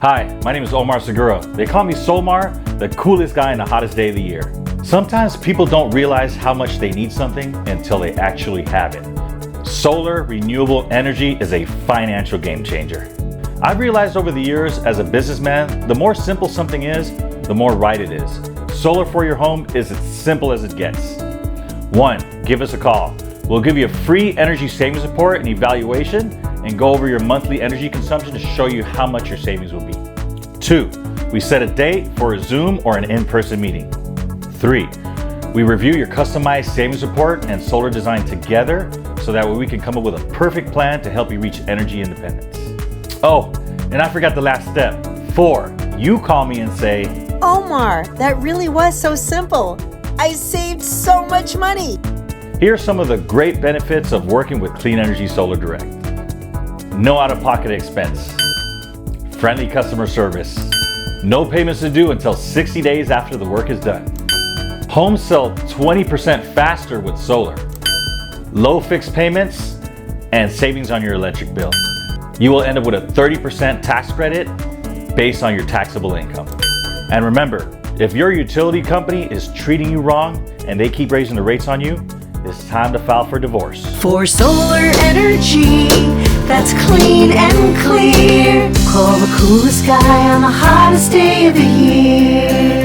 Hi, my name is Omar Segura. They call me Solmar, the coolest guy in the hottest day of the year. Sometimes people don't realize how much they need something until they actually have it. Solar renewable energy is a financial game changer. I've realized over the years as a businessman, the more simple something is, the more right it is. Solar for your home is as simple as it gets. 1, give us a call. We'll give you a free energy savings report and evaluation and go over your monthly energy consumption to show you how much your savings will be. 2, we set a date for a Zoom or an in-person meeting. 3, we review your customized savings report and solar design together so that way we can come up with a perfect plan to help you reach energy independence. Oh, and I forgot the last step. 4, you call me and say, Omar, that really was so simple. I saved so much money. Here are some of the great benefits of working with Clean Energy Solar Direct. No out-of-pocket expense. Friendly customer service. No payments to due until 60 days after the work is done. Homes sell 20% faster with solar. Low fixed payments and savings on your electric bill. You will end up with a 30% tax credit based on your taxable income. And remember, if your utility company is treating you wrong and they keep raising the rates on you, it's time to file for divorce. For solar energy that's clean and clear, call the coolest guy on the hottest day of the year.